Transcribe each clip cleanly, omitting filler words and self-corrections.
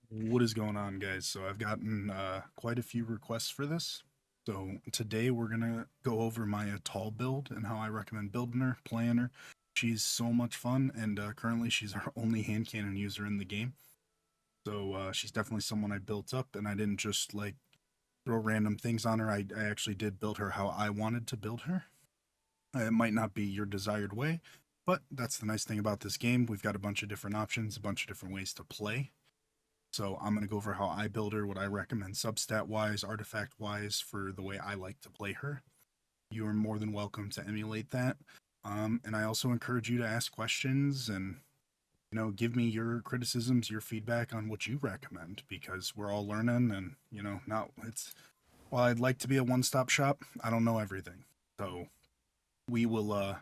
What is going on, guys? So I've gotten quite a few requests for this. So today we're gonna go over my Attal build and how I recommend building her, playing her. She's so much fun, and currently she's our only hand cannon user in the game. So she's definitely someone I built up, and I didn't just like throw random things on her. I actually did build her how I wanted to build her. It might not be your desired way, but that's the nice thing about this game. We've got a bunch of different options, a bunch of different ways to play. So I'm going to go over how I build her, what I recommend substat wise, artifact wise for the way I like to play her. You are more than welcome to emulate that. And I also encourage you to ask questions and give me your criticisms, your feedback on what you recommend because we're all learning and not it's while I'd like to be a one-stop shop, I don't know everything. So we will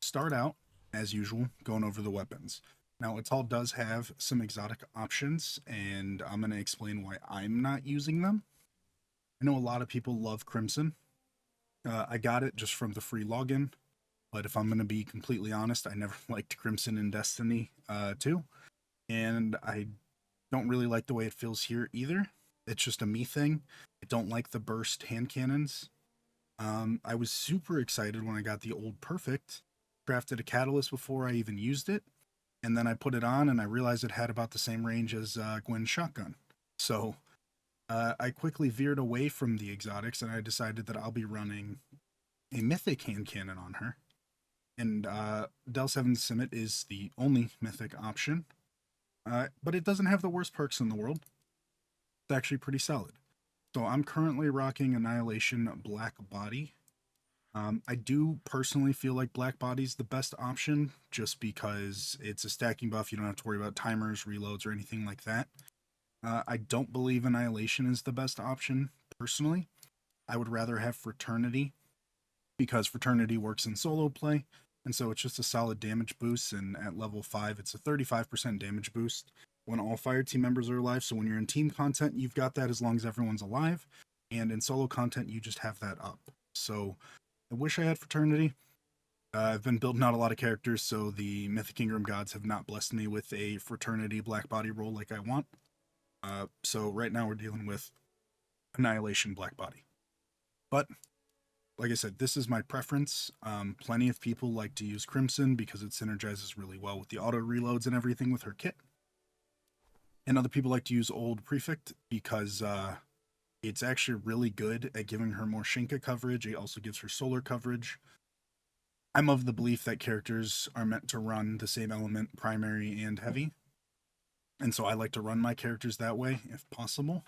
start out as usual going over the weapons. Now, Attal does have some exotic options, and I'm going to explain why I'm not using them. I know a lot of people love Crimson. I got it just from the free login, but if I'm going to be completely honest, I never liked Crimson in Destiny 2, and I don't really like the way it feels here either. It's just a me thing. I don't like the burst hand cannons. I was super excited when I got the old Perfect, crafted a catalyst before I even used it, and then I put it on and I realized it had about the same range as Gwen's shotgun. So I quickly veered away from the exotics and I decided that I'll be running a mythic hand cannon on her. And Del 7 Simmet is the only mythic option, but it doesn't have the worst perks in the world. It's actually pretty solid. So I'm currently rocking Annihilation Black Body. I do personally feel like Black Body's the best option just because it's a stacking buff. You don't have to worry about timers, reloads, or anything like that. I don't believe Annihilation is the best option personally. I would rather have Fraternity because Fraternity works in solo play, and so it's just a solid damage boost. And at level 5, it's a 35% damage boost when all fire team members are alive. So when you're in team content, you've got that as long as everyone's alive, and in solo content, you just have that up. So I wish I had Fraternity. I've been building out a lot of characters, so the Mythic Ingram gods have not blessed me with a Fraternity Black Body roll like I want. So right now we're dealing with Annihilation Black Body. But like I said, this is my preference. Plenty of people like to use Crimson because it synergizes really well with the auto reloads and everything with her kit. And other people like to use Old Prefect because it's actually really good at giving her more Shinka coverage. It also gives her solar coverage. I'm of the belief that characters are meant to run the same element, primary and heavy. And so I like to run my characters that way if possible.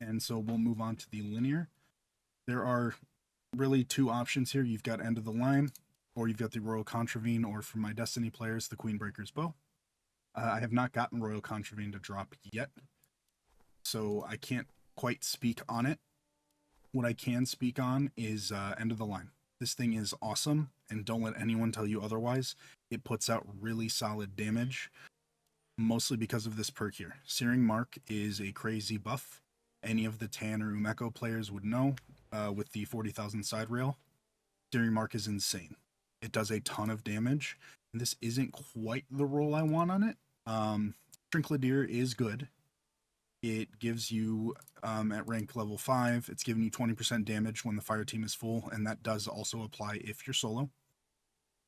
And so we'll move on to the linear. There are really two options here. You've got End of the Line, or you've got the Royal Contravene, or for my Destiny players, the Queenbreaker's Bow. I have not gotten Royal Contravene to drop yet, so I can't quite speak on it. What I can speak on is End of the Line. This thing is awesome, and don't let anyone tell you otherwise. It puts out really solid damage, mostly because of this perk here. Searing Mark is a crazy buff. Any of the Tan or Umeko players would know with the 40,000 side rail. Searing Mark is insane. It does a ton of damage, and this isn't quite the role I want on it. Trinkladier is good. It gives you, at rank level 5, it's giving you 20% damage when the fire team is full, and that does also apply if you're solo.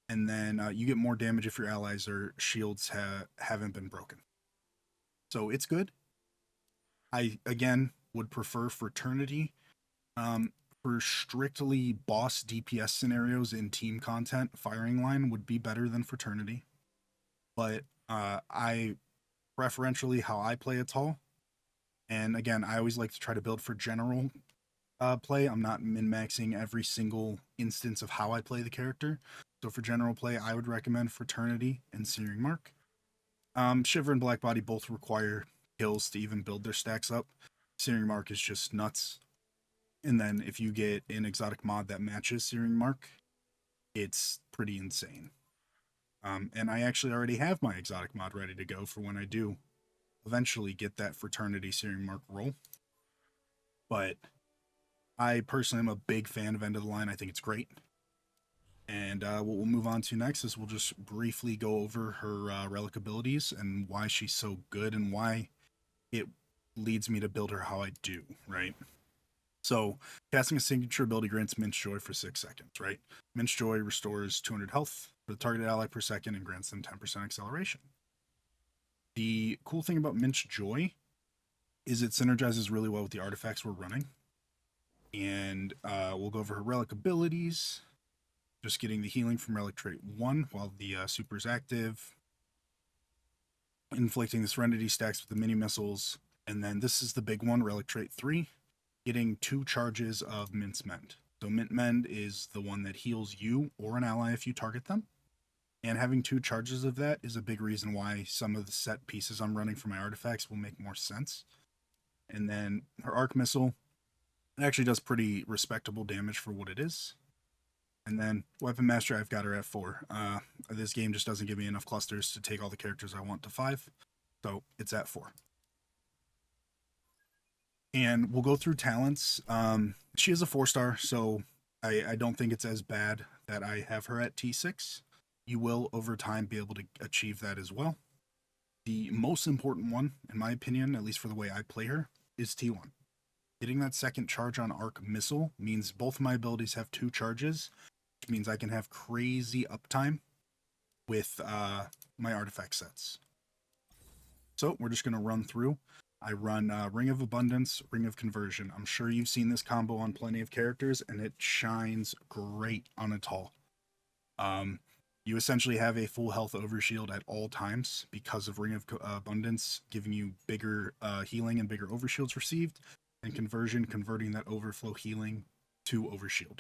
And then you get more damage if your allies or shields haven't been broken. So it's good. I, again, would prefer Fraternity. For strictly boss DPS scenarios in team content, Firing Line would be better than Fraternity. But I preferentially how I play Attal. And again, I always like to try to build for general play. I'm not min-maxing every single instance of how I play the character. So for general play, I would recommend Fraternity and Searing Mark. Shiver and Black Body both require kills to even build their stacks up. Searing Mark is just nuts. And then if you get an exotic mod that matches Searing Mark, it's pretty insane. And I actually already have my exotic mod ready to go for when I do eventually get that Fraternity Searing Mark roll. But I personally am a big fan of End of the Line. I think it's great. And what we'll move on to next is we'll just briefly go over her relic abilities and why she's so good and why it leads me to build her how I do, right? So, casting a signature ability grants Mince Joy for 6 seconds, right? Mince Joy restores 200 health for the targeted ally per second and grants them 10% acceleration. The cool thing about Mince Joy is it synergizes really well with the artifacts we're running. And we'll go over her Relic abilities. Just getting the healing from Relic trait 1 while the super is active. Inflicting the Serenity stacks with the mini missiles. And then this is the big one, Relic trait 3. Getting 2 charges of Mince Mend. So Mint Mend is the one that heals you or an ally if you target them. And having 2 charges of that is a big reason why some of the set pieces I'm running for my artifacts will make more sense. And then her Arc Missile, it actually does pretty respectable damage for what it is. And then Weapon Master, I've got her at 4. This game just doesn't give me enough clusters to take all the characters I want to 5. So it's at 4. And we'll go through talents. She is a 4-star, so I don't think it's as bad that I have her at T6. You will, over time, be able to achieve that as well. The most important one, in my opinion, at least for the way I play her, is T1. Getting that second charge on Arc Missile means both of my abilities have 2 charges, which means I can have crazy uptime with my artifact sets. So we're just going to run through. I run Ring of Abundance, Ring of Conversion. I'm sure you've seen this combo on plenty of characters, and it shines great on Attal. You essentially have a full health overshield at all times because of Ring of Abundance, giving you bigger healing and bigger overshields received, and Conversion converting that overflow healing to overshield.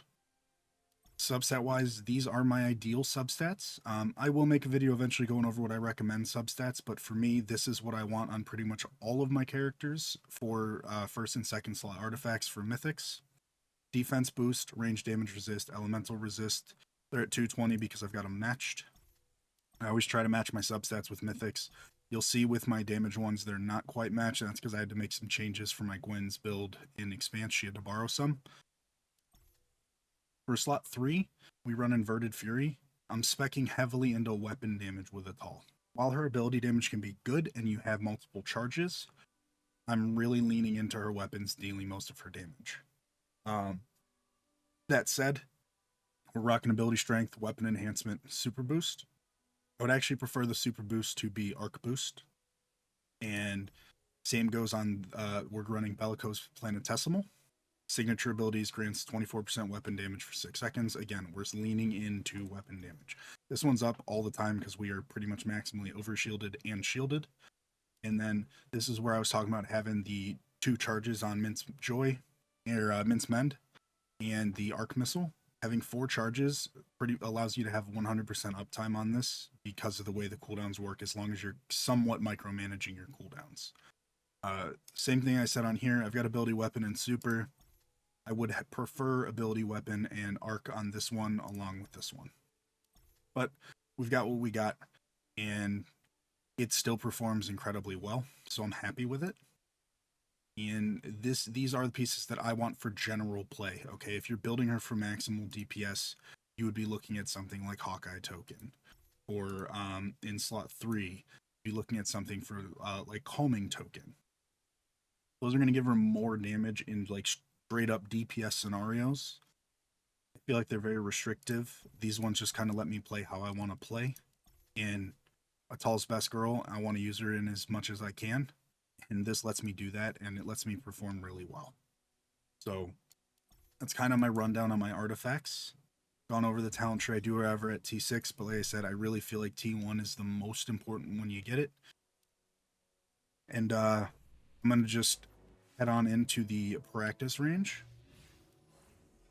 Substat wise, these are my ideal substats. I will make a video eventually going over what I recommend substats, but for me, this is what I want on pretty much all of my characters for first and second slot artifacts for mythics. Defense boost, range damage resist, elemental resist. They're at 220 because I've got them matched. I always try to match my substats with mythics. You'll see with my damage ones, they're not quite matched, and that's because I had to make some changes for my Gwen's build in Expanse. She had to borrow some. For slot 3, we run Inverted Fury. I'm speccing heavily into weapon damage with Attal. While her ability damage can be good and you have multiple charges, I'm really leaning into her weapons dealing most of her damage. That said, we're rocking ability strength, weapon enhancement, super boost. I would actually prefer the super boost to be arc boost. And same goes on, we're running Bellicose Planetesimal. Signature abilities grants 24% weapon damage for 6 seconds. Again, we're leaning into weapon damage. This one's up all the time because we are pretty much maximally overshielded and shielded. And then this is where I was talking about having the 2 charges on Mince Joy, or Mince Mend, and the Arc Missile. Having 4 charges allows you to have 100% uptime on this because of the way the cooldowns work, as long as you're somewhat micromanaging your cooldowns. Same thing I said on here. I've got ability weapon and super. I would prefer ability weapon and arc on this one along with this one. But we've got what we got, and it still performs incredibly well, so I'm happy with it. And these are the pieces that I want for general play. Okay, if you're building her for maximal DPS, you would be looking at something like Hawkeye Token. Or in slot 3, be looking at something for like Calming Token. Those are going to give her more damage in like straight up DPS scenarios. I feel like they're very restrictive. These ones just kind of let me play how I want to play. And Attal's best girl, I want to use her in as much as I can. And this lets me do that, and it lets me perform really well. So that's kind of my rundown on my artifacts. Gone over the talent tree. I do wherever at T6, but like I said, I really feel like T1 is the most important when you get it. And I'm going to just head on into the practice range.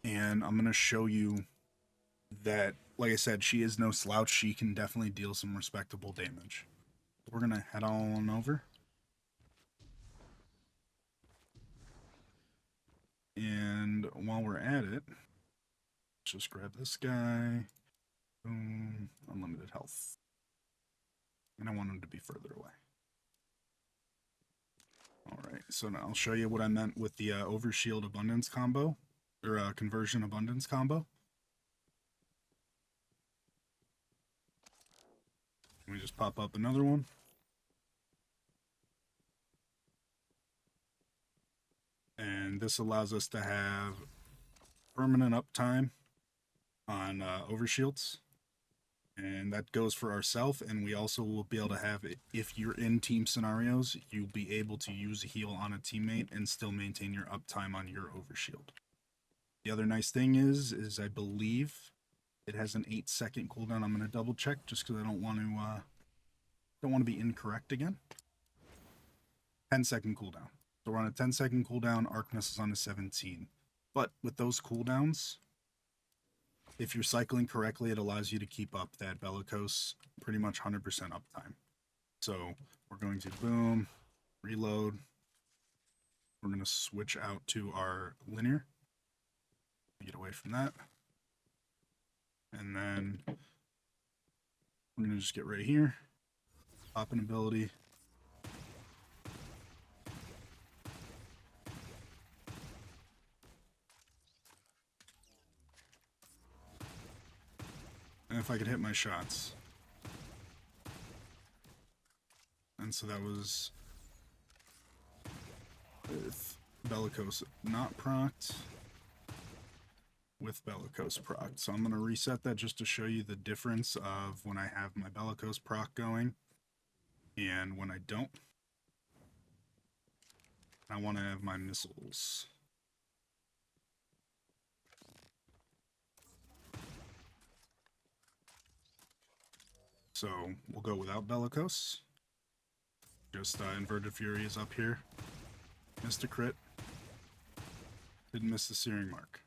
And I'm going to show you that, like I said, she is no slouch. She can definitely deal some respectable damage. We're going to head on over. And while we're at it, let's just grab this guy. Boom. Unlimited health. And I want him to be further away. Alright, so now I'll show you what I meant with the Overshield Abundance combo, or Conversion Abundance combo. Let me just pop up another one. this allows us to have permanent uptime on overshields. And that goes for ourselves, and we also will be able to have it if you're in team scenarios, you'll be able to use a heal on a teammate and still maintain your uptime on your overshield. The other nice thing is I believe it has an 8-second cooldown. I'm going to double check just because I don't want to be incorrect again. 10-second cooldown. So we're on a 10-second cooldown. Arcness is on a 17. But with those cooldowns, if you're cycling correctly, it allows you to keep up that bellicose pretty much 100% uptime. So we're going to boom, reload. We're going to switch out to our linear. Get away from that. And then we're going to just get right here. Pop an ability. And if I could hit my shots. And so that was with bellicose not procced, with bellicose procced. So I'm going to reset that just to show you the difference of when I have my bellicose proc going and when I don't. I want to have my missiles. So we'll go without bellicose. Just Inverted Fury is up here. Missed a crit. Didn't miss the searing mark.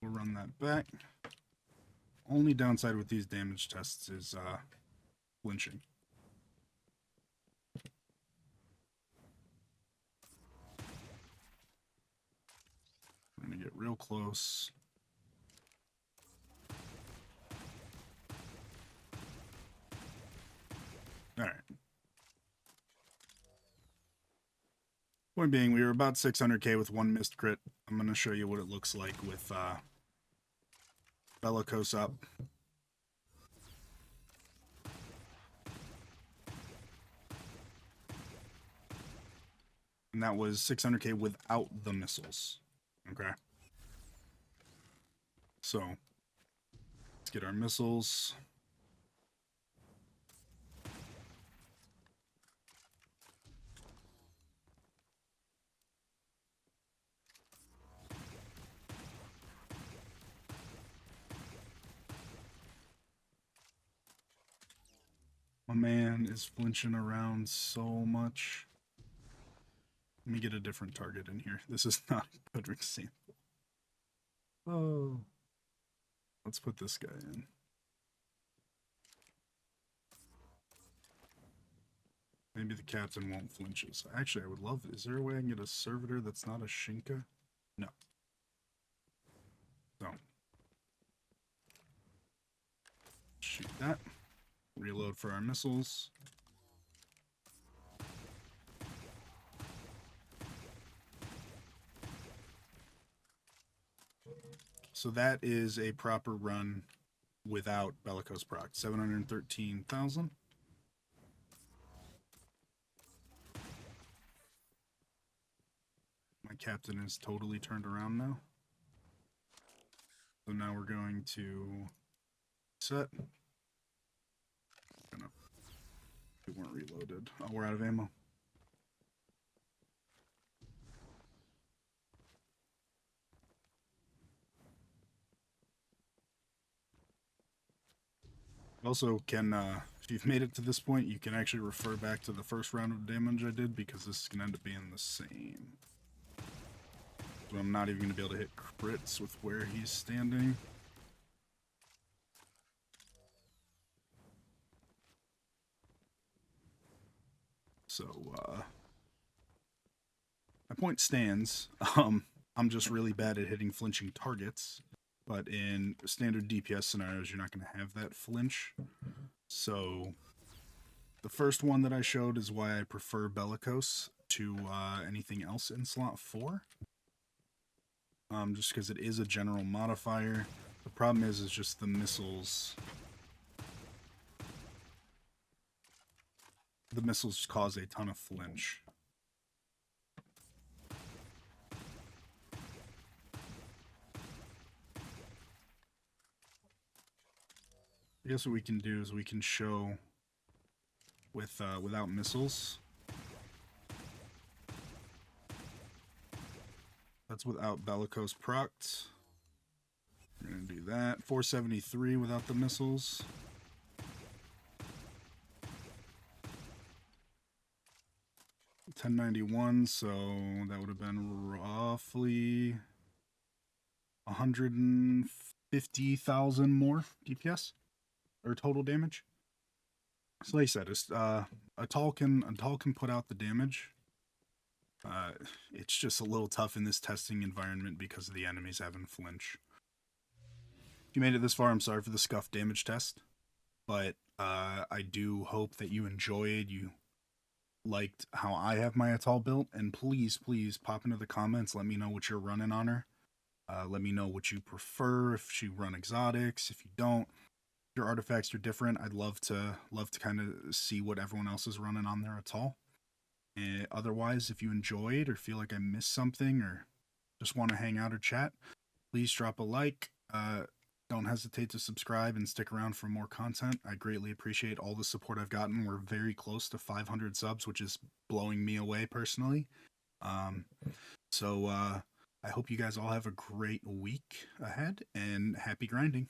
We'll run that back. Only downside with these damage tests is flinching. We're going to get real close. Alright. Point being, we were about 600k with one missed crit. I'm going to show you what it looks like with bellicose up. And that was 600k without the missiles. Okay. So, let's get our missiles. My man is flinching around so much. Let me get a different target in here. This is not a good example. Oh. Let's put this guy in. Maybe the captain won't flinch us. Actually, I would love it. Is there a way I can get a servitor that's not a Shinka? No. So. Shoot that. Reload for our missiles. So that is a proper run without bellicose proc. 713,000. My captain is totally turned around now. So now we're going to set. We weren't reloaded. Oh, we're out of ammo. Also, can if you've made it to this point, you can actually refer back to the first round of damage I did, because this is going to end up being the same. So I'm not even going to be able to hit crits with where he's standing. So, my point stands. I'm just really bad at hitting flinching targets. But in standard DPS scenarios, you're not going to have that flinch. So, the first one that I showed is why I prefer bellicose to anything else in slot 4. Just because it is a general modifier. The problem is just the missiles. The missiles cause a ton of flinch. I guess what we can do is we can show with without missiles. That's without bellicose proct. We're gonna do that. 473 without the missiles. 1091, so that would have been roughly 150,000 more DPS or total damage. So like I said, Attal can put out the damage. It's just a little tough in this testing environment because of the enemies having flinch. If you made it this far, I'm sorry for the scuff damage test, but I do hope that you enjoyed. You liked how I have my Attal built, and please pop into the comments. Let me know what you're running on her. Let me know what you prefer. If you run exotics, if you don't, your artifacts are different. I'd love to kind of see what everyone else is running on their Attal. And otherwise, if you enjoyed or feel like I missed something or just want to hang out or chat, please drop a like. Don't hesitate to subscribe and stick around for more content. I greatly appreciate all the support I've gotten. We're very close to 500 subs, which is blowing me away personally. So I hope you guys all have a great week ahead and happy grinding.